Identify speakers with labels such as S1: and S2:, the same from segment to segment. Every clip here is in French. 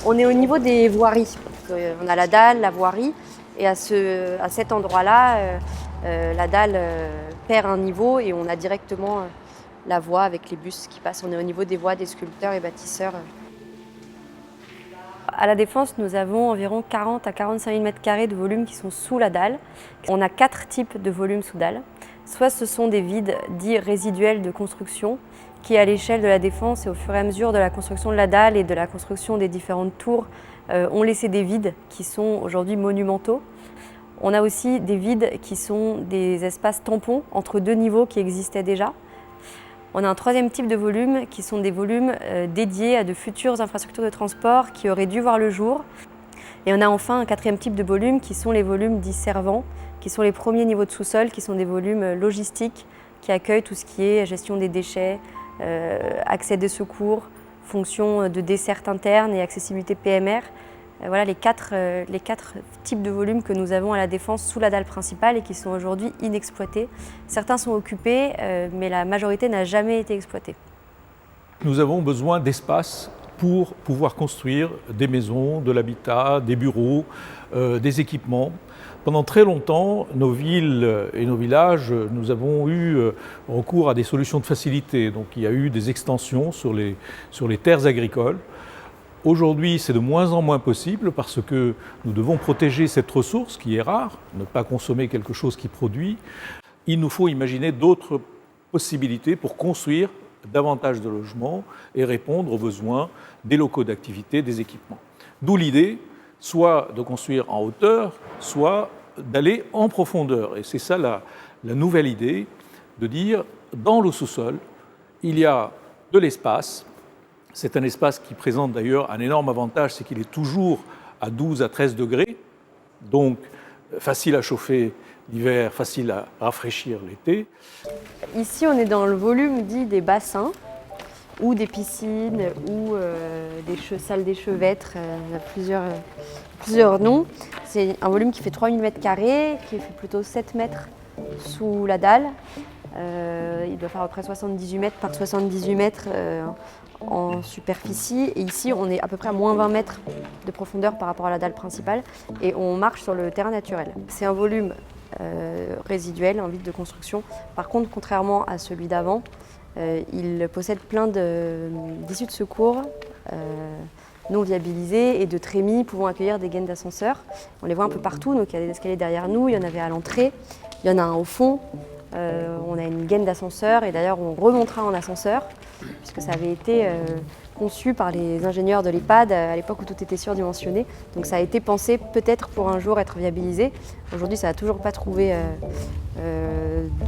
S1: On est au niveau des voiries. On a la dalle, la voirie, et à cet endroit-là, la dalle perd un niveau et on a directement la voie avec les bus qui passent. On est au niveau des voies des sculpteurs et bâtisseurs. À la Défense, nous avons environ 40 à 45 000 m² de volume qui sont sous la dalle. On a 4 types de volumes sous dalle. Soit ce sont des vides dits résiduels de construction qui, à l'échelle de la Défense et au fur et à mesure de la construction de la dalle et de la construction des différentes tours, ont laissé des vides qui sont aujourd'hui monumentaux. On a aussi des vides qui sont des espaces tampons entre deux niveaux qui existaient déjà. On a un troisième type de volume qui sont des volumes dédiés à de futures infrastructures de transport qui auraient dû voir le jour. Et on a enfin un quatrième type de volume qui sont les volumes dits servants, qui sont les premiers niveaux de sous-sol, qui sont des volumes logistiques qui accueillent tout ce qui est gestion des déchets, accès des secours, fonction de desserte interne et accessibilité PMR. Voilà les quatre types de volumes que nous avons à la Défense sous la dalle principale et qui sont aujourd'hui inexploités. Certains sont occupés, mais la majorité n'a jamais été exploitée.
S2: Nous avons besoin d'espace pour pouvoir construire des maisons, de l'habitat, des bureaux, des équipements. Pendant très longtemps, nos villes et nos villages, nous avons eu recours à des solutions de facilité. Donc il y a eu des extensions sur les terres agricoles. Aujourd'hui, c'est de moins en moins possible parce que nous devons protéger cette ressource qui est rare, ne pas consommer quelque chose qui produit. Il nous faut imaginer d'autres possibilités pour construire davantage de logements et répondre aux besoins des locaux d'activité, des équipements. D'où l'idée, soit de construire en hauteur, soit d'aller en profondeur. Et c'est ça la nouvelle idée, de dire, dans le sous-sol, il y a de l'espace. C'est un espace qui présente d'ailleurs un énorme avantage, c'est qu'il est toujours à 12 à 13 degrés, donc facile à chauffer l'hiver, facile à rafraîchir l'été.
S1: Ici, on est dans le volume dit des bassins, ou des piscines, ou des salles d'échevêtre, il y a plusieurs noms. C'est un volume qui fait 3000 m², qui fait plutôt 7 mètres sous la dalle. Il doit faire à peu près 78 mètres par 78 mètres en superficie. Et ici, on est à peu près à moins 20 mètres de profondeur par rapport à la dalle principale. Et on marche sur le terrain naturel. C'est un volume résiduel, en vide de construction. Par contre, contrairement à celui d'avant, il possède plein d'issues de secours non viabilisées et de trémies pouvant accueillir des gaines d'ascenseurs. On les voit un peu partout, donc il y a des escaliers derrière nous, il y en avait à l'entrée, il y en a un au fond. On a une gaine d'ascenseur et d'ailleurs on remontera en ascenseur puisque ça avait été conçu par les ingénieurs de l'EHPAD à l'époque où tout était surdimensionné. Donc ça a été pensé peut-être pour un jour être viabilisé. Aujourd'hui ça n'a toujours pas trouvé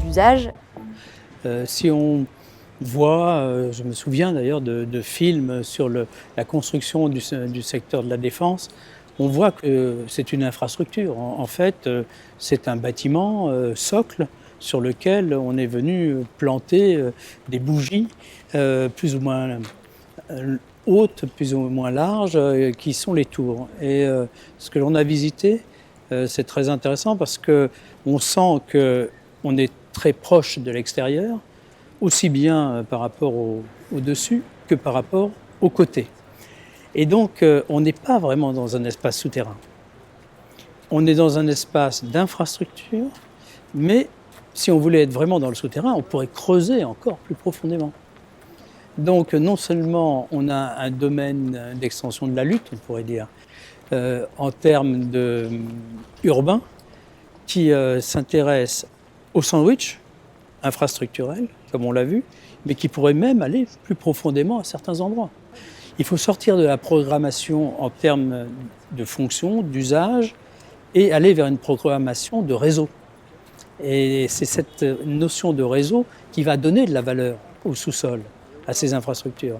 S1: d'usage.
S3: Si on voit, je me souviens d'ailleurs de films sur la construction du secteur de la Défense, on voit que c'est une infrastructure. En fait, c'est un bâtiment socle sur lequel on est venu planter des bougies plus ou moins hautes, plus ou moins larges, qui sont les tours. Et ce que l'on a visité, c'est très intéressant parce qu'on sent qu'on est très proche de l'extérieur, aussi bien par rapport au-dessus que par rapport aux côtés. Et donc, on n'est pas vraiment dans un espace souterrain. On est dans un espace d'infrastructure, mais si on voulait être vraiment dans le souterrain, on pourrait creuser encore plus profondément. Donc, non seulement on a un domaine d'extension de la lutte, on pourrait dire, en termes urbains, qui s'intéresse au sandwich infrastructurel, comme on l'a vu, mais qui pourrait même aller plus profondément à certains endroits. Il faut sortir de la programmation en termes de fonction, d'usage, et aller vers une programmation de réseau. Et c'est cette notion de réseau qui va donner de la valeur au sous-sol, à ces infrastructures.